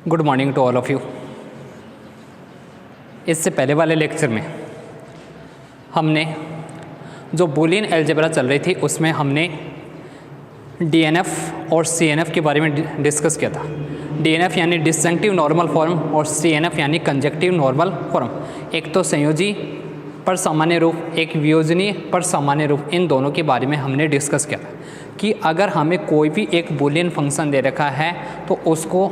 Good morning to all of you. इससे पहले वाले लेक्चर में हमने जो बूलियन अलजेब्रा चल रही थी उसमें हमने डीएनएफ और सीएनएफ के बारे में डिस्कस किया था। डीएनएफ यानी डिसजंक्टिव नॉर्मल फॉर्म और सीएनएफ यानी कंजक्टिव नॉर्मल फॉर्म। एक तो संयोजी पर सामान्य रूप, एक वियोजनीय पर सामान्य रूप, इन दोनों के बारे में हमने डिस्कस किया था कि अगर हमें कोई भी एक बूलियन फंक्शन दे रखा है तो उसको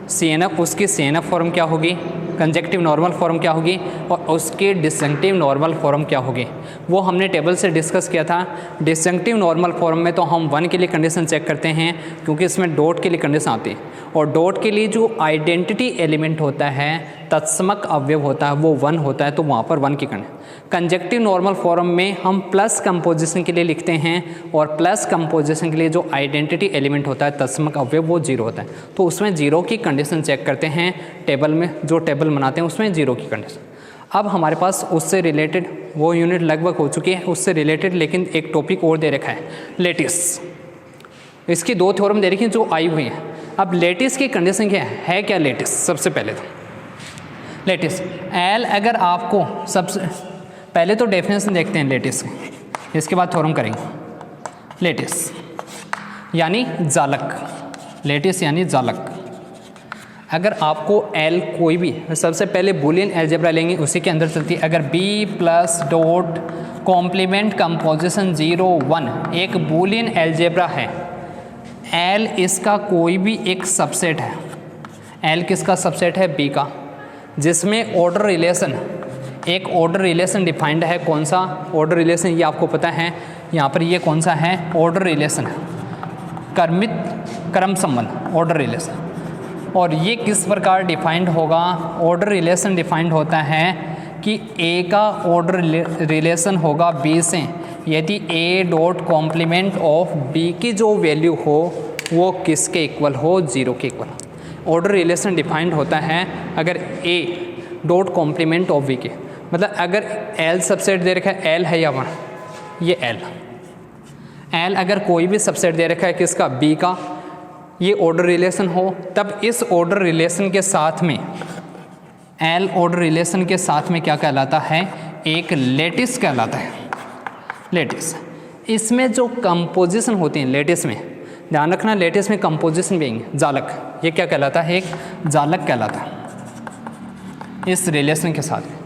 सीएनएफ, उसकी सीएनएफ फॉर्म क्या होगी, कंजक्टिव नॉर्मल फॉर्म क्या होगी और उसकी डिसजंक्टिव नॉर्मल फॉर्म क्या होगी, वो हमने टेबल से डिस्कस किया था। डिसजंक्टिव नॉर्मल फॉर्म में तो हम 1 के लिए कंडीशन चेक करते हैं क्योंकि इसमें डॉट के लिए कंडीशन आती है, और डॉट के लिए जो आइडेंटिटी एलिमेंट होता है, तत्समक अवयव होता है, वो 1 होता है, तो वहाँ पर 1 की कंडीशन। कंजक्टिव नॉर्मल फॉर्म में हम प्लस कंपोजिशन के लिए लिखते हैं और प्लस कंपोजिशन के लिए जो आइडेंटिटी एलिमेंट होता है, तत्समक अवयव, वो 0 होता है, तो उसमें 0 की कंडीशन चेक करते हैं टेबल में। जो टेबल बनाते हैं उसमें 0 की कंडीशन। अब हमारे पास उससे रिलेटेड वो यूनिट लगभग हो चुकी है, उससे रिलेटेड लेकिन एक टॉपिक और दे रखा है, लेटिस। इसकी 2 थ्योरम दे रखी हैं जो आई हुई हैं। अब लेटिस की कंडीशन क्या है क्या लेटिस? सबसे पहले तो लेटिस एल, अगर आपको सबसे पहले तो डेफिनेशन देखते हैं लेटिस की, इसके बाद थ्योरम करेंगे। लेटिस यानी जालक, लेटिस यानी जालक। अगर आपको एल कोई भी, सबसे पहले बूलियन अलजेब्रा लेंगे, उसी के अंदर चलती है। अगर B plus dot complement composition 0 1 एक बूलियन अलजेब्रा है, एल इसका कोई भी एक सबसेट है। एल किसका सबसेट है? बी का, जिसमें ऑर्डर रिलेशन, एक ऑर्डर रिलेशन डिफाइंड है। कौन सा ऑर्डर रिलेशन? ये आपको पता है, यहाँ पर ये कौन सा है? ऑर्डर रिलेशन, क्रमित क्रम संबंध, ऑर्डर रिलेशन। और ये किस प्रकार डिफाइंड होगा? ऑर्डर रिलेशन डिफाइंड होता है कि ए का ऑर्डर रिलेशन होगा बी से यदि A dot complement of B की जो वैल्यू हो वो किसके इक्वल हो? 0 के इक्वल। ऑर्डर रिलेशन डिफाइंड होता है अगर A dot complement of B के, मतलब अगर एल सबसेट दे रखा है, एल है या 1, ये एल अगर कोई भी सबसेट दे रखा है किसका? बी का, ये ऑर्डर रिलेशन हो, तब इस ऑर्डर रिलेशन के साथ में, एल ऑर्डर रिलेशन के साथ में क्या कहलाता है? एक लेटिस कहलाता है। लेटिस, इसमें जो कंपोजिशन होती है लेटिस में, ध्यान रखना लेटिस में कंपोजिशन भी आएंगे। जालक, ये क्या कहलाता है? एक जालक कहलाता है इस रिलेशन के साथ में।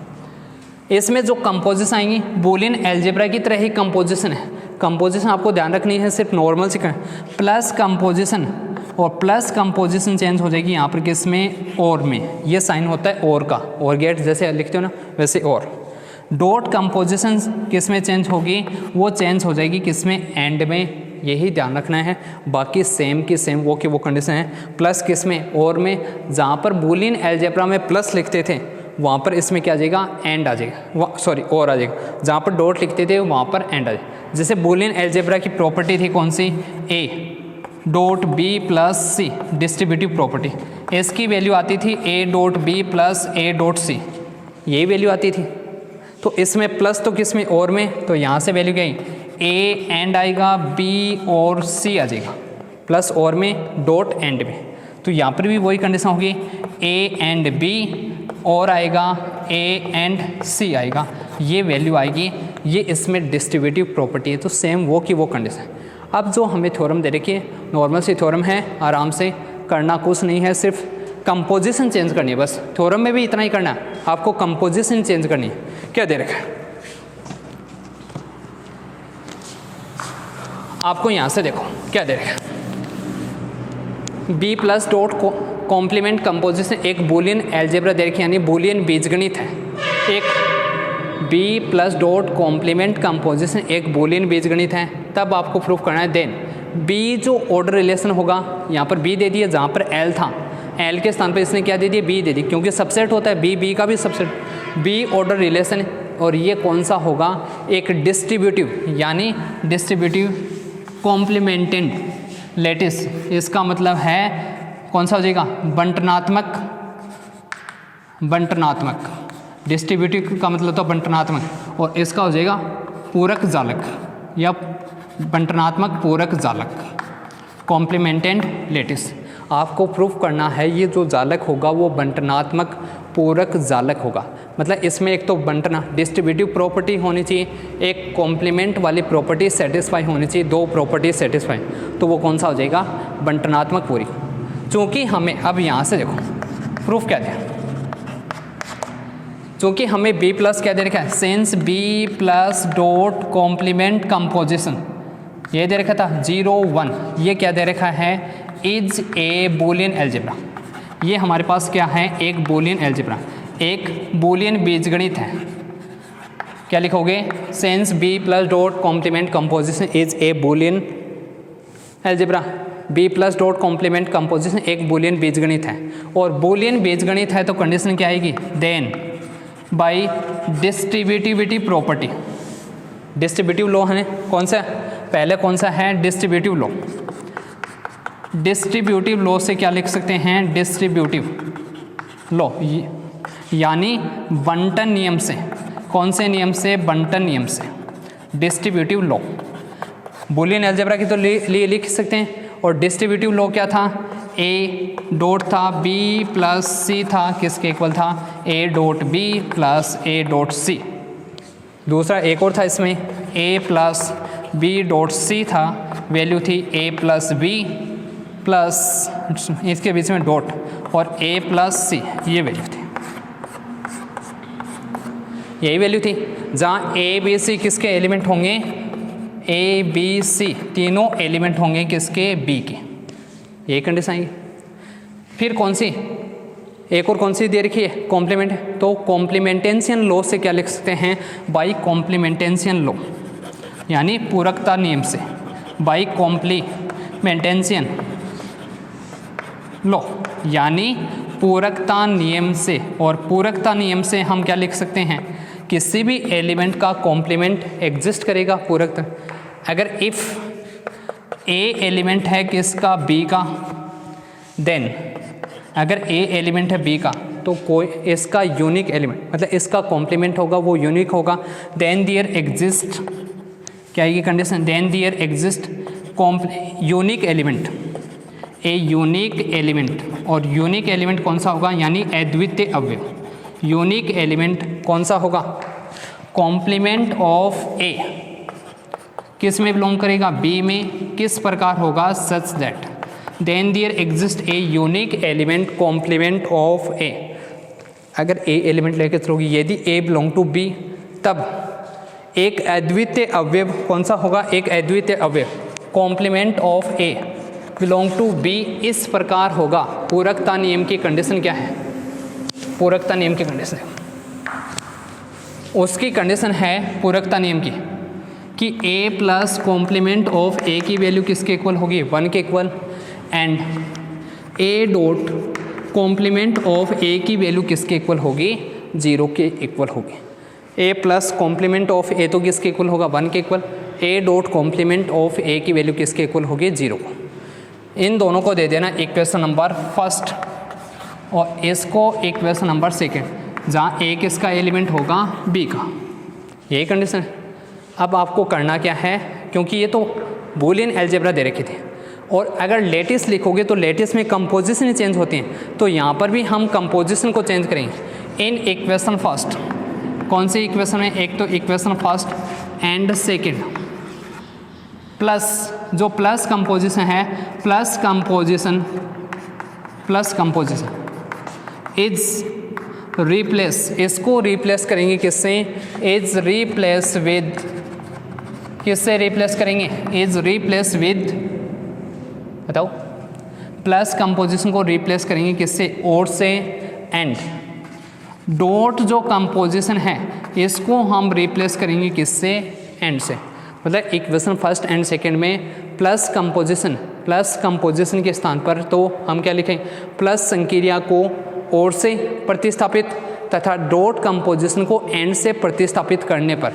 इसमें जो कंपोजिशन आएंगी बूलियन अलजेब्रा की तरह ही कंपोजिशन है। कंपोजिशन आपको ध्यान रखनी है, सिर्फ नॉर्मल से प्लस कंपोजिशन, और प्लस कंपोजिशन चेंज हो जाएगी यहाँ पर किसमें? और में। ये साइन होता है और का, और गेट जैसे लिखते हो ना वैसे। और डॉट कंपोजिशन किस में चेंज होगी? वो चेंज हो जाएगी किस में? एंड में। यही ध्यान रखना है, बाकी सेम की सेम वो की वो कंडीशन है। प्लस किस में? और में। जहाँ पर बूलियन अलजेब्रा में प्लस लिखते थे वहाँ पर इसमें क्या आ जाएगा? एंड आ जाएगा, सॉरी और आ जाएगा। जहाँ पर डॉट लिखते थे वहाँ पर एंड आ जाएगा। जैसे बूलियन अलजेब्रा की प्रॉपर्टी थी कौन सी? A dot B plus C, distributive property. इसकी वैल्यू आती थी A dot B plus A dot C, यही वैल्यू आती थी। तो इसमें प्लस तो किस में? और में, तो यहाँ से वैल्यू क्या आई? ए एंड आएगा, बी और सी आ जाएगा, प्लस और में डॉट एंड में। तो यहाँ पर भी वही कंडीशन होगी, ए एंड बी और आएगा, ए एंड सी आएगा, ये वैल्यू आएगी। ये इसमें डिस्ट्रीब्यूटिव प्रॉपर्टी है, तो सेम वो की वो कंडीशन। अब जो हमें थ्योरम दे रखी है, नॉर्मल सी थ्योरम है, आराम से करना कुछ नहीं है, सिर्फ कंपोजिशन चेंज करनी है बस। थ्योरम में भी इतना ही करना है आपको, कंपोजिशन चेंज करनी है। क्या दे रखा है आपको? यहाँ से देखो क्या दे रखा है, B plus dot complement composition, एक बूलियन अलजेब्रा दे रखी है, यानी बूलियन बीजगणित है। एक B plus dot complement composition एक बूलियन बीजगणित है, तब आपको प्रूफ करना है। देन बी जो ऑर्डर रिलेशन होगा, यहाँ पर बी दे दिया, जहाँ पर एल था, एल के स्थान पर इसने क्या दे दिया? बी दे दी, क्योंकि सबसेट होता है बी, बी का भी सबसेट, बी ऑर्डर रिलेशन है। और ये कौन सा होगा? एक डिस्ट्रीब्यूटिव, यानी डिस्ट्रीब्यूटिव कॉम्प्लीमेंटेंट लेटिस। इसका मतलब है कौन सा हो जाएगा? बंटनात्मक, बंटनात्मक। डिस्ट्रीब्यूटिव का मतलब तो बंटनात्मक, और इसका हो जाएगा पूरक जालक या बंटनात्मक पूरक जालक, कॉम्प्लीमेंटेंट लेटिस। आपको प्रूफ करना है ये जो जालक होगा वो बंटनात्मक पूरक जालक होगा। मतलब इसमें एक तो बंटना डिस्ट्रीब्यूटिव प्रॉपर्टी होनी चाहिए, एक कॉम्प्लीमेंट वाली प्रॉपर्टी सेटिस्फाई होनी चाहिए, दो प्रॉपर्टी सेटिस्फाई, तो वो कौन सा हो जाएगा, बंटनात्मक पूरी। चूँकि हमें अब यहाँ से देखो प्रूफ क्या दिया, चूँकि हमें B+ क्या दे रखा है, since B+ dot complement composition ये दे रखा था 0 1, ये क्या दे रखा है, इज ए बूलियन एल्जेब्रा। ये हमारे पास क्या है, एक बूलियन एल्जेब्रा, एक बूलियन बीजगणित है। क्या लिखोगे, since B+ dot complement composition is a Boolean algebra. B+ dot complement composition एक बूलियन बीजगणित है, और बूलियन बीजगणित है तो कंडीशन क्या आएगी, then by distributivity property. Distributive law है कौन सा, पहले कौन सा है, डिस्ट्रीब्यूटिव लॉ। डिस्ट्रीब्यूटिव लॉ से क्या लिख सकते हैं, डिस्ट्रीब्यूटिव लॉ यानी बंटन नियम से। कौन से नियम से, बंटन नियम से, डिस्ट्रीब्यूटिव लॉ। बूलियन अलजेब्रा की तो लिए लिख सकते हैं, और डिस्ट्रीब्यूटिव लॉ क्या था, ए डॉट था, B+C था, किसके इक्वल था, A dot B plus A dot C। दूसरा एक और था इसमें, A+B डॉट C था, वैल्यू थी A+B प्लस इसके बीच में डॉट और A+C, ये वैल्यू थी, यही वैल्यू थी। जहाँ A, B, C किसके एलिमेंट होंगे, A, B, C तीनों एलिमेंट होंगे किसके, B के, ये कंडीशन आएगी। फिर कौन सी, एक और कौन सी दे रखी है, कॉम्प्लीमेंट। तो कॉम्प्लीमेंटेंशियन लॉ से क्या लिख सकते हैं, बाई कॉम्प्लीमेंटेंशियन लॉ यानी पूरकता नियम से, बाई कॉम्प्लीमेंटेंशियन लॉ यानी पूरकता नियम से। और पूरकता नियम से हम क्या लिख सकते हैं, किसी भी एलिमेंट का कॉम्प्लीमेंट एग्जिस्ट करेगा पूरकता। अगर इफ़ ए एलिमेंट है किसका, बी का, देन अगर ए एलिमेंट है बी का तो कोई इसका यूनिक एलिमेंट, मतलब इसका कॉम्प्लीमेंट होगा वो यूनिक होगा, देन देयर एग्जिस्ट, क्या आएगी condition, then there exist unique element, a unique element. और यूनिक एलिमेंट कौन सा होगा, यानी अद्वितीय अवयव। यूनिक एलिमेंट कौन सा होगा, कॉम्प्लीमेंट ऑफ ए किस में बिलोंग करेगा, बी में। किस प्रकार होगा, such that then there exist a unique element complement of A. अगर ए एलिमेंट लेके चलोगी, यदि ए बिलोंग टू बी, तब एक अद्वितीय अवयव कौन सा होगा, एक अद्वितीय अवयव complement of A belong to B इस प्रकार होगा। पूरकता नियम की कंडीशन क्या है, पूरकता नियम की कंडीशन है, उसकी कंडीशन है पूरकता नियम की कि A+ कॉम्प्लीमेंट ऑफ ए की वैल्यू किसके इक्वल होगी, 1 के equal, and A dot complement of A की वैल्यू किसके इक्वल होगी, 0 के इक्वल होगी। A+ कॉम्प्लीमेंट ऑफ ए तो किसके इक्वल होगा, 1 के equal. A dot complement of A की वैल्यू किसके इक्वल होगी, 0 को। इन दोनों को दे देना इक्वेशन नंबर फर्स्ट और इसको इक्वेशन नंबर सेकेंड, जहाँ ए किसका एलिमेंट होगा, बी का। यही कंडीशन है। अब आपको करना क्या है, क्योंकि ये तो बूलियन अलजेब्रा दे रखी थी, और अगर लेटिस लिखोगे तो लेटिस में कंपोजिशन ही चेंज होती हैं, तो यहाँ पर भी हम कंपोजिशन को चेंज करेंगे इन इक्वेशन फर्स्ट। कौन सी इक्वेशन है, एक तो equation first and second, plus जो प्लस कंपोजिशन है, प्लस कंपोजिशन इज रिप्लेस, इसको रिप्लेस करेंगे किससे, इज रिप्लेस विद, किससे रिप्लेस करेंगे, इज रिप्लेस विद, बताओ, प्लस कंपोजिशन को रिप्लेस करेंगे किससे, और से, एंड डॉट जो कंपोजिशन है इसको हम रिप्लेस करेंगे किससे, एंड से। मतलब इक्वेशन फर्स्ट एंड सेकंड में प्लस कंपोजिशन के स्थान पर तो हम क्या लिखें, प्लस संक्रिया को और से प्रतिस्थापित तथा डॉट कंपोजिशन को एंड से प्रतिस्थापित करने पर,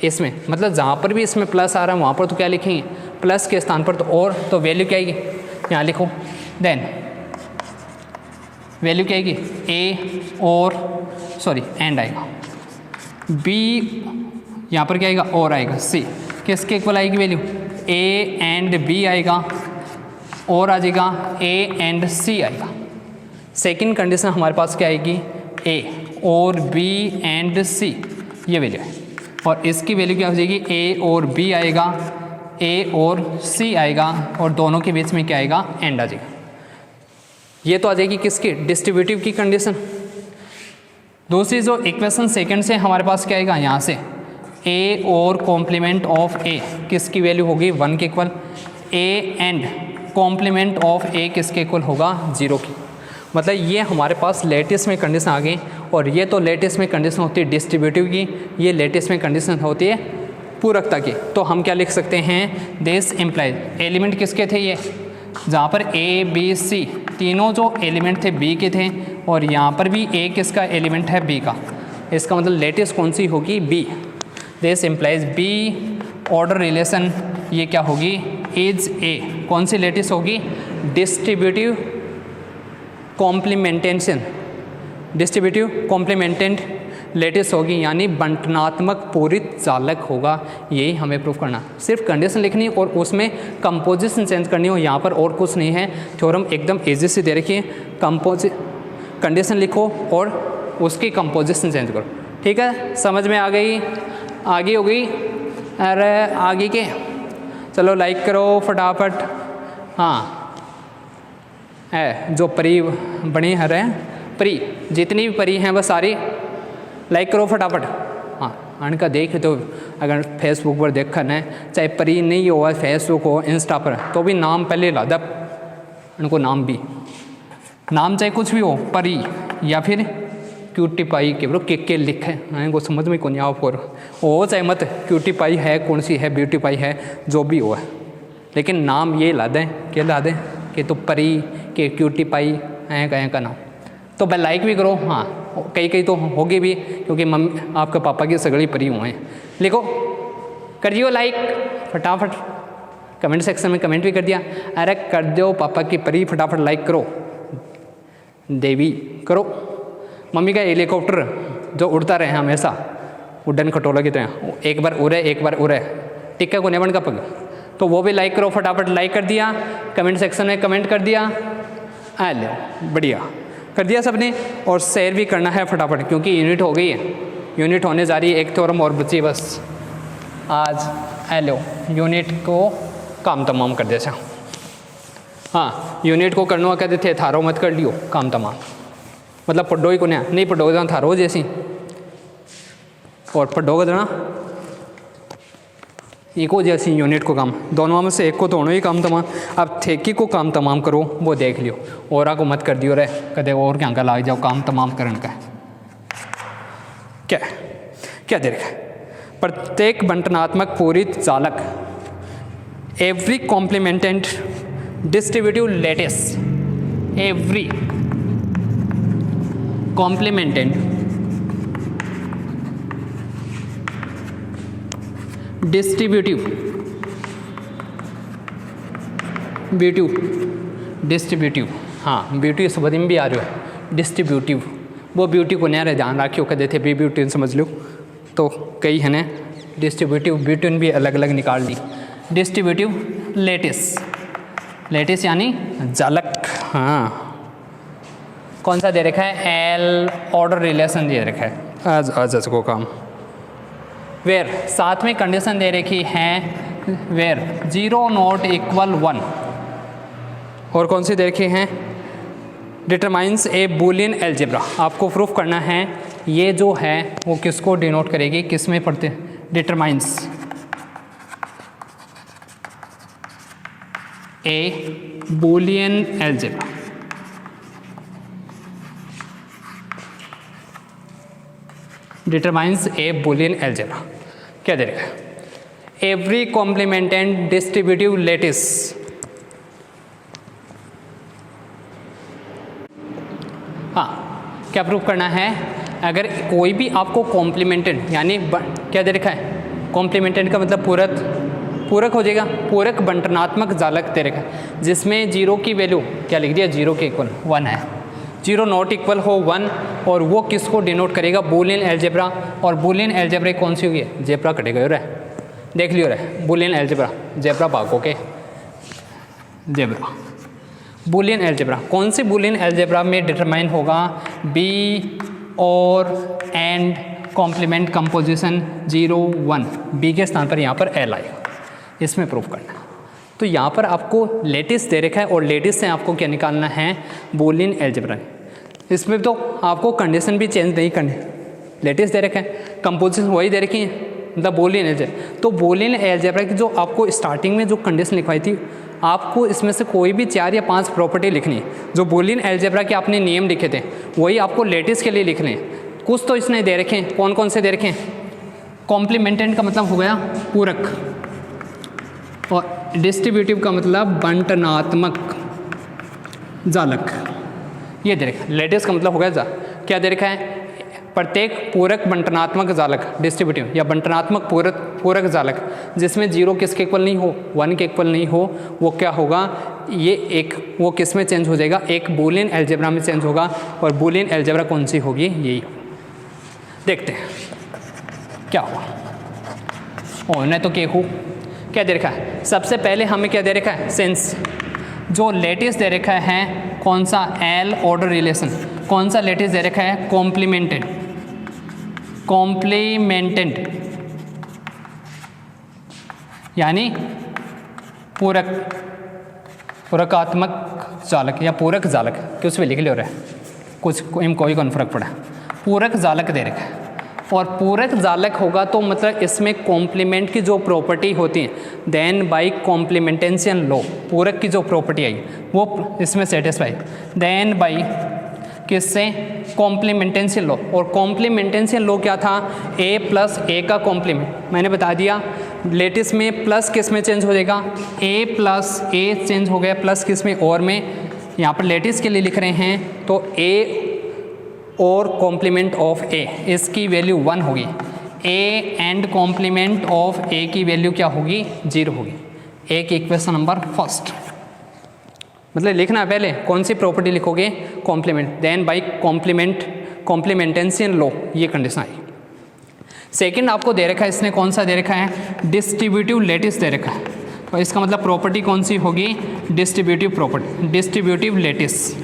इसमें मतलब जहाँ पर भी इसमें प्लस आ रहा है वहाँ पर तो क्या लिखेंगे, प्लस के स्थान पर तो और, तो वैल्यू क्या आएगी, यहाँ लिखो, देन वैल्यू क्या आएगी, ए और सॉरी एंड आएगा, बी यहाँ पर क्या आएगा, और आएगा, सी किसके इक्वल आएगी वैल्यू, ए एंड बी आएगा, और आ जाएगा ए एंड सी आएगा। सेकंड कंडीशन हमारे पास क्या आएगी, ए और बी एंड सी, ये वैल्यू है। और इसकी वैल्यू क्या हो जाएगी, ए और बी आएगा, ए और सी आएगा, और दोनों के बीच में क्या आएगा, एंड आ जाएगा। ये तो आ जाएगी किसकी, डिस्ट्रीब्यूटिव की कंडीशन। दूसरी जो इक्वेशन सेकंड से हमारे पास क्या आएगा, यहाँ से ए और कॉम्प्लीमेंट ऑफ ए किसकी वैल्यू होगी 1 के equal, A and complement of A किसके इक्वल होगा 0 की। मतलब ये हमारे पास लेटेस्ट में कंडीशन आ गई, और ये तो लेटेस्ट में कंडीशन होती है डिस्ट्रीब्यूटिव की, ये लेटेस्ट में कंडीशन होती है पूरकता की। तो हम क्या लिख सकते हैं, दिस इम्प्लाइज एलिमेंट किसके थे ये, जहाँ पर ए बी सी तीनों जो एलिमेंट थे बी के थे, और यहाँ पर भी ए किसका एलिमेंट है, बी का। इसका मतलब लेटेस्ट कौन सी होगी, B. This implies B order relation ये क्या होगी, इज ए, कौन सी लेटेस्ट होगी, distributive complementation, distributive complemented lattice होगी, यानी बंटनात्मक पूरित चालक होगा। यही हमें प्रूफ करना, सिर्फ कंडीशन लिखनी और उसमें कंपोजिशन चेंज करनी हो, यहाँ पर और कुछ नहीं है। थ्योरम एकदम इजी से दे रखी है, कंडीशन लिखो और उसकी कंपोजिशन चेंज करो, ठीक है। समझ में आ गई, आगे हो गई, अरे आगे के चलो लाइक करो फटाफट। हाँ है जो परी बनी है रहे परी, जितनी भी परी हैं वह सारी लाइक करो फटाफट। हाँ उनका देख तो अगर फेसबुक पर देखा है, चाहे परी नहीं हो फेसबुक हो इंस्टा पर, तो भी नाम पहले ला दे उनको, नाम भी, नाम चाहे कुछ भी हो, परी या फिर क्यूटी पाई के ब्रो के लिखे इनको समझ में कौन आओ फोर हो, चाहे मत क्यूटी पाई है कौन सी है, ब्यूटी पाई है, जो भी हो है, लेकिन नाम ये ला दें, क्या ला दें कि तो परी के क्यूटी पाई है कहीं का नाम। तो भाई लाइक भी करो, हाँ कई तो होगी भी, क्योंकि मम्मी आपके पापा की सगड़ी परी हुए हैं। लिखो कर दियो लाइक फटाफट, कमेंट सेक्शन में कमेंट भी कर दिया, अरे कर दो पापा की परी फटाफट लाइक करो, देवी करो। मम्मी का हेलीकॉप्टर जो उड़ता रहे हमेशा उड़न खटोला की तरह, एक बार उड़े एक बार उड़े, टिक्का को नेवन का पग, तो वो भी लाइक करो फटाफट। लाइक कर दिया, कमेंट सेक्शन में कमेंट कर दिया, आ लो बढ़िया कर दिया सबने, और शेयर भी करना है फटाफट, क्योंकि यूनिट हो गई है, यूनिट होने जा रही है, एक थ्योरम और बची बस आज। हेलो यूनिट को काम तमाम कर देसा। हाँ यूनिट को करना कहते थे, थारो मत कर लियो काम तमाम, मतलब पढ़ो ही को नहीं पढ़ोगे तो थारो जैसी, और पढ़ोगे तो ना इको जैसी यूनिट को काम, दोनों में से एक को तो होना ही काम तमाम। अब ठेकी को काम तमाम करो वो देख लियो, और को मत कर दियो रे कदे और क्या का लाग जाओ काम तमाम करने का। क्या क्या दे रखा है, प्रत्येक बंटनात्मक पूरित चालक, every complemented distributive lattice, every complemented distributive distributive, हाँ ब्यूटी शब्द में भी आ रहा है डिस्ट्रीब्यूटिव, वो ब्यूटी को नहीं रहे ध्यान रखियो कदे थे बी ब्यूटी समझ लो, तो कई है ना डिस्ट्रीब्यूटिव ब्यूटी भी अलग अलग निकाल दी। डिस्ट्रीब्यूटिव लेटिस, लेटिस यानी जालक, हाँ कौन सा दे रखा है, एल ऑर्डर रिलेशन दे रखा है आज को काम। वेयर साथ में कंडीशन दे रखी है, वेयर 0 नॉट इक्वल 1, और कौन सी दे रखी हैं, डिटरमाइंस ए बुलियन एल्जेब्रा। आपको प्रूफ करना है ये जो है वो किसको डिनोट करेगी, किस में पढ़ते हैं, डिटरमाइंस ए बुलियन एल्जेब्रा। डिटरमाइंस ए बुलियन एल्जेब्रा क्या दे रखा है, एवरी कॉम्प्लीमेंटेंट डिस्ट्रीब्यूटिव लेटिस, हाँ क्या प्रूफ करना है, अगर कोई भी आपको कॉम्प्लीमेंटेंट यानी क्या दे रखा है, कॉम्प्लीमेंटेंट का मतलब पूरक हो जाएगा, पूरक बंटनात्मक जालक दे रखा है, जिसमें 0 की वैल्यू क्या लिख दिया, 0 के इक्वल 1 है, 0 नॉट इक्वल हो 1, और वो किसको डिनोट करेगा, बुलियन एल्जेब्रा। और बुलियन एल्जेब्रा कौन सी होगी, जेब्रा कटेगा रे, देख लियो रे बुलियन एल्जेब्रा, जेब्रा भागो के जेब्रा। बूलियन अलजेब्रा, कौन सी बूलियन अलजेब्रा में डिटरमाइन होगा? बी और एंड कॉम्प्लीमेंट कंपोजिशन 0 1, बी के स्थान पर यहाँ पर एल आएगा, इसमें प्रूफ करना है। तो यहाँ पर आपको लेटिस दे रखा है और लेटिस से आपको क्या निकालना है? Boolean algebra. इसमें तो आपको कंडीशन भी चेंज नहीं करनी, लेटिस दे रखा है, कंपोजिशन वही दे रखी है, मतलब बूलियन अलजेब्रा। तो बूलियन अलजेब्रा की जो आपको स्टार्टिंग में जो कंडीशन लिखवाई थी, आपको इसमें से कोई भी 4 या 5 प्रॉपर्टी लिखनी है। जो बूलियन अलजेब्रा के आपने नियम लिखे थे वही आपको लेटिस के लिए लिखने हैं। कुछ तो इसने दे रखे हैं, कौन कौन से दे रखे हैं? कॉम्प्लीमेंटेंट का मतलब हो गया पूरक, और डिस्ट्रीब्यूटिव का मतलब बंटनात्मक जालक, ये दे रखा है। लेटिस का मतलब हो गया क्या दे रखा है? प्रत्येक पूरक बंटनात्मक जालक, डिस्ट्रीब्यूटिव या बंटनात्मक पूरक जालक जिसमें 0 किसके इक्वल नहीं हो, 1 के इक्वल नहीं हो, वो क्या होगा? ये एक वो किस में चेंज हो जाएगा? एक बूलियन अलजेब्रा में चेंज होगा। और बूलियन अलजेब्रा कौन सी होगी? यही। देखते हैं क्या हुआ। और नहीं तो केहू क्या दे रखा है? सबसे पहले हमें क्या दे रखा है? सेंस। जो लेटिस दे रखा है कौन सा? L order relation. कौन सा लेटिस दे रखा है? कॉम्प्लीमेंटेड, कॉम्प्लीमेंटेड यानी पूरक, पूरकात्मक जालक या पूरक जालक, कि उसमें लिख ले रहा है कुछ कोई कौन फर्क पड़ा। पूरक जालक दे रखा है, और पूरक जालक होगा तो मतलब इसमें कॉम्प्लीमेंट की जो प्रॉपर्टी होती है, देन बाई कॉम्प्लीमेंटेंशियल लॉ, पूरक की जो प्रॉपर्टी आई वो इसमें सेटिस्फाई, देन बाई किससे? कॉम्प्लीमेंटेंशियल लॉ। और कॉम्प्लीमेंटेंशियल लॉ क्या था? ए प्लस ए का कॉम्प्लीमेंट। मैंने बता दिया लेटिस में प्लस किस में चेंज हो जाएगा? ए प्लस ए चेंज हो गया, प्लस किस में? और में। यहाँ पर लेटिस के लिए लिख रहे हैं तो ए और कॉम्प्लीमेंट ऑफ ए, इसकी वैल्यू 1 होगी। ए एंड कॉम्प्लीमेंट ऑफ ए की वैल्यू क्या होगी? 0 होगी। एक इक्वेशन नंबर फर्स्ट, मतलब लिखना है पहले कौन सी प्रॉपर्टी लिखोगे? कॉम्प्लीमेंट, देन बाई कॉम्प्लीमेंटेंशियल लॉ, ये कंडीशन आई। सेकंड आपको दे रखा है इसने, कौन सा दे रखा है? डिस्ट्रीब्यूटिव लेटिस दे रखा है। तो इसका मतलब प्रॉपर्टी कौन सी होगी? डिस्ट्रीब्यूटिव प्रॉपर्टी, डिस्ट्रीब्यूटिव लेटिस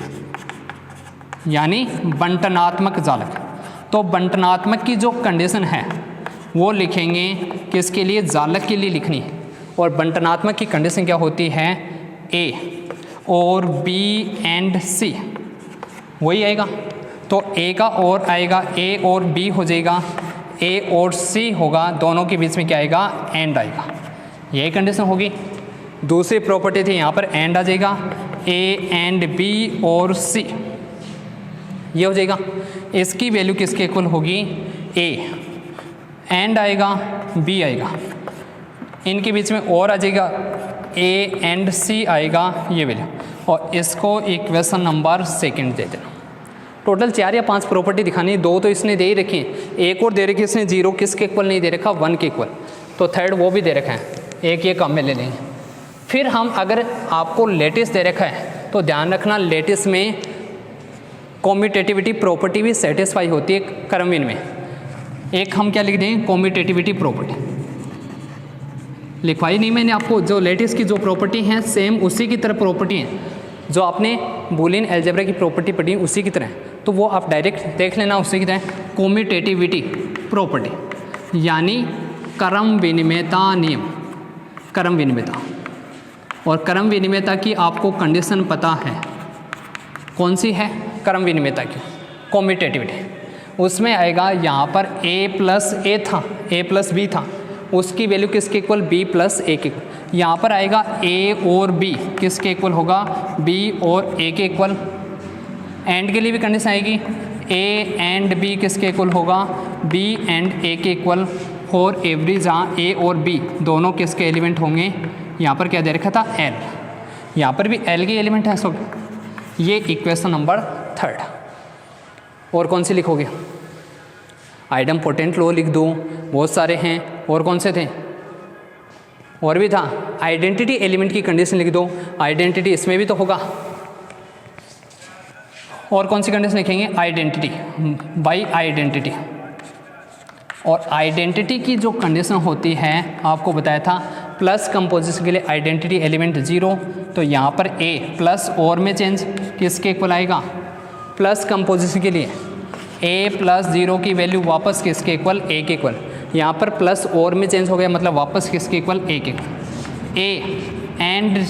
यानी बंटनात्मक जालक। तो बंटनात्मक की जो कंडीशन है वो लिखेंगे किसके लिए? जालक के लिए लिखनी है। और बंटनात्मक की कंडीशन क्या होती है? ए और बी एंड सी, वही आएगा। तो ए का और आएगा, ए और बी हो जाएगा, ए और सी होगा, दोनों के बीच में क्या आएगा? एंड आएगा, यही कंडीशन होगी। दूसरी प्रॉपर्टी थी यहाँ पर एंड आ जाएगा, ए एंड बी और सी, ये हो जाएगा। इसकी वैल्यू किसके इक्वल होगी? ए, एंड आएगा, बी आएगा, इनके बीच में और आ जाएगा, ए एंड सी आएगा, ये वैल्यू। और इसको इक्वेशन नंबर सेकंड दे देना। टोटल 4 या 5 प्रॉपर्टी दिखानी है, 2 तो इसने दे ही रखी है, एक और दे रखी है इसने 0 किसके इक्वल नहीं दे रखा? 1 के इक्वल। तो थर्ड वो भी दे रखा है, एक ये कम में ले लेंगे। फिर हम अगर आपको लेटिस दे रखा है तो ध्यान रखना लेटिस में कॉम्यूटेटिविटी प्रॉपर्टी भी सेटिस्फाई होती है क्रमविन में। एक हम क्या लिख दें? कॉम्यूटेटिविटी प्रॉपर्टी लिखवाई नहीं मैंने आपको, जो लेटिस की जो प्रॉपर्टी हैं सेम उसी की तरह प्रॉपर्टी हैं, जो आपने बूलियन अलजेब्रा की प्रॉपर्टी पढ़ी उसी की तरह, तो वो आप डायरेक्ट देख लेना उसी की तरह। कॉम्यूटेटिविटी प्रॉपर्टी यानी क्रम विनिमयता नियम, क्रम विनिमयता। और क्रम विनिमयता की आपको कंडीशन पता है, कौन सी है? क्रम विनिमयता की कॉम्यूटेटिविटी, उसमें आएगा यहाँ पर a प्लस ए था, a प्लस बी था, उसकी वैल्यू किसके इक्वल? b प्लस ए के इक्वल। यहाँ पर आएगा a और b किसके इक्वल होगा? b और a के इक्वल। एंड के लिए भी कंडीशन आएगी, a एंड b किसके इक्वल होगा? b एंड a के इक्वल। फॉर एवरी जहाँ a और b दोनों किसके एलिमेंट होंगे? यहाँ पर क्या दे रखा था? l, यहाँ पर भी l के एलिमेंट है। सो ये इक्वेशन नंबर थर्ड। और कौन सी लिखोगे? आइडम पोटेंट लॉ लिख दो, बहुत सारे हैं। और कौन से थे? और भी था, आइडेंटिटी एलिमेंट की कंडीशन लिख दो, आइडेंटिटी इसमें भी तो होगा। और कौन सी कंडीशन लिखेंगे? Identity, by identity. और आइडेंटिटी की जो कंडीशन होती है आपको बताया था, प्लस कंपोजिशन के लिए आइडेंटिटी एलिमेंट 0, तो यहाँ पर ए प्लस और में चेंज किसके इक्वल आएगा, प्लस कंपोजिशन के लिए ए प्लस 0 की वैल्यू वापस किसके इक्वल, ए के इक्वल। यहाँ पर प्लस और में चेंज हो गया, मतलब वापस किसके इक्वल, ए के इक्वल। ए एंड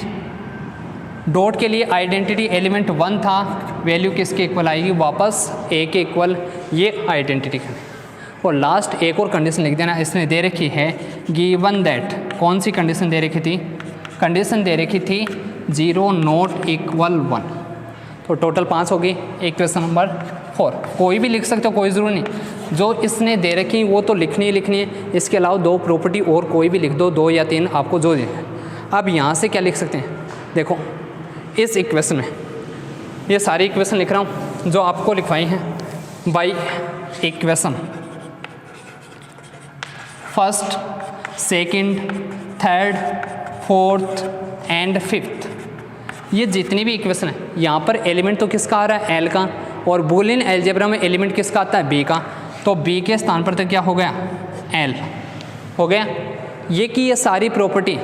डॉट के लिए आइडेंटिटी एलिमेंट 1 था, वैल्यू किसके इक्वल आएगी, वापस ए के इक्वल, ये आइडेंटिटी का। और लास्ट एक और कंडीशन लिख देना, इसने दे रखी है गिवन दैट, कौन सी कंडीशन दे रखी थी, कंडीशन दे रखी थी 0 नॉट इक्वल 1। तो टोटल 5 होगी। इक्वेशन नंबर 4 कोई भी लिख सकते हो, कोई ज़रूरी नहीं, जो इसने दे रखी वो तो लिखनी ही लिखनी है। इसके अलावा 2 प्रॉपर्टी और कोई भी लिख दो, 2 या 3 आपको जो दे। अब यहाँ से क्या लिख सकते हैं, देखो इस इक्वेशन में ये सारी इक्वेशन लिख रहा हूँ जो आपको लिखवाई हैं by equation first, second, third, fourth and fifth. ये जितनी भी इक्वेशन है, यहाँ पर एलिमेंट तो किसका आ रहा है, एल का, और बूलियन अलजेब्रा में एलिमेंट किसका आता है, बी का। तो बी के स्थान पर तो क्या हो गया, एल हो गया। ये कि ये सारी प्रॉपर्टी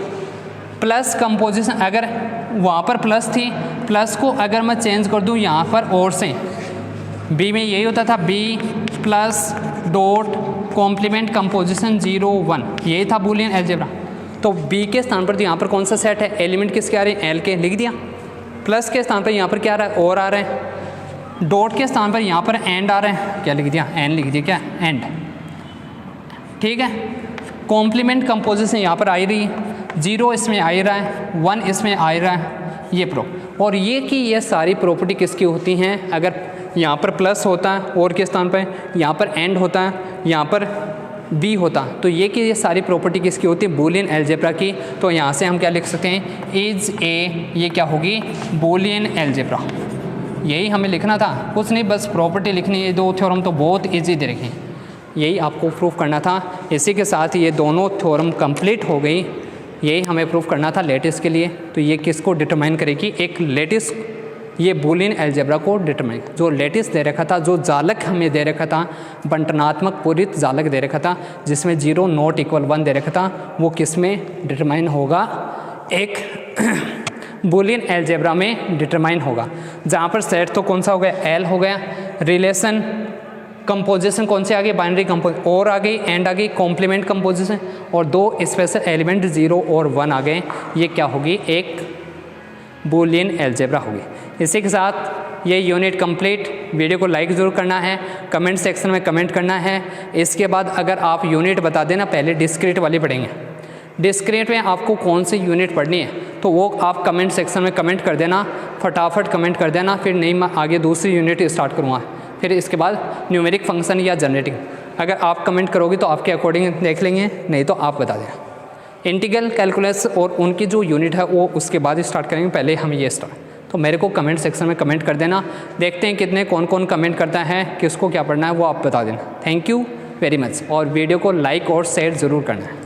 प्लस कंपोजिशन, अगर वहाँ पर प्लस थी, प्लस को अगर मैं चेंज कर दूँ यहाँ पर और से, बी में यही होता था, B plus dot complement composition 0 1, यही था बूलियन अलजेब्रा। तो बी के स्थान पर तो यहाँ पर कौन सा सेट है, एलिमेंट किसके आ रहे हैं, एल के, लिख दिया। प्लस के स्थान पर यहाँ पर क्या आ रहा है, और आ रहे हैं। डॉट के स्थान पर यहाँ पर एंड आ रहे हैं, क्या लिख दिया, एन लिख दिया, क्या, एंड, ठीक है। कॉम्प्लीमेंट कंपोजिशन यहाँ पर आ ही रही है, 0 इसमें आ ही रहा है, 1 इसमें आ ही रहा है, ये प्रो। और ये कि ये सारी प्रॉपर्टी किसकी होती हैं, अगर यहाँ पर प्लस होता है और के स्थान पर, यहाँ पर एंड होता है, यहाँ पर बी होता, तो ये कि ये सारी प्रॉपर्टी किसकी होती है, बूलियन अलजेब्रा की। तो यहाँ से हम क्या लिख सकते हैं, इज ए, ये क्या होगी, बूलियन अलजेब्रा। यही हमें लिखना था, कुछ नहीं, बस प्रॉपर्टी लिखनी है। 2 थ्योरम तो बहुत ईजी दे रखे हैं, यही आपको प्रूफ करना था। इसी के साथ ये दोनों थ्योरम कंप्लीट हो गई, यही हमें प्रूफ करना था लेटिस के लिए। तो ये किसको डिटरमाइन करेगी, एक लेटिस, ये बूलियन अलजेब्रा को डिटरमाइन, जो लेटिस दे रखा था, जो जालक हमें दे रखा था, बंटनात्मक पूरित जालक दे रखा था, जिसमें 0 नॉट इक्वल 1 दे रखा था, वो किस में डिटरमाइन होगा, एक बूलियन अलजेब्रा में डिटरमाइन होगा। जहाँ पर सेट तो कौन सा हो गया, एल हो गया। रिलेशन कंपोजिशन कौन से आ गई, बाइनरी कंपोज, और आ गई, एंड आ गई, कॉम्प्लीमेंट कंपोजिशन, और 2 स्पेशल एलिमेंट 0 और 1 आ गए। ये क्या होगी, एक बूलियन अलजेब्रा होगी। इसी के साथ ये यूनिट कंप्लीट। वीडियो को लाइक ज़रूर करना है, कमेंट सेक्शन में कमेंट करना है। इसके बाद अगर आप यूनिट बता देना, पहले डिस्क्रीट वाली पढ़ेंगे, डिस्क्रीट में आपको कौन सी यूनिट पढ़नी है तो वो आप कमेंट सेक्शन में कमेंट कर देना, फटाफट कमेंट कर देना। फिर नहीं, मैं आगे दूसरी यूनिट स्टार्ट करूँगा। फिर इसके बाद न्यूमेरिक फंक्शन या जनरेटिंग, अगर आप कमेंट करोगे तो आपके अकॉर्डिंग देख लेंगे, नहीं तो आप बता देना। इंटीग्रल कैलकुलस और उनकी जो यूनिट है वो उसके बाद ही स्टार्ट करेंगे, पहले हम ये स्टार्ट। तो मेरे को कमेंट सेक्शन में कमेंट कर देना, देखते हैं कितने कौन कौन कमेंट करता है, किसको क्या पढ़ना है वो आप बता देना। थैंक यू वेरी मच, और वीडियो को लाइक और शेयर ज़रूर करना है।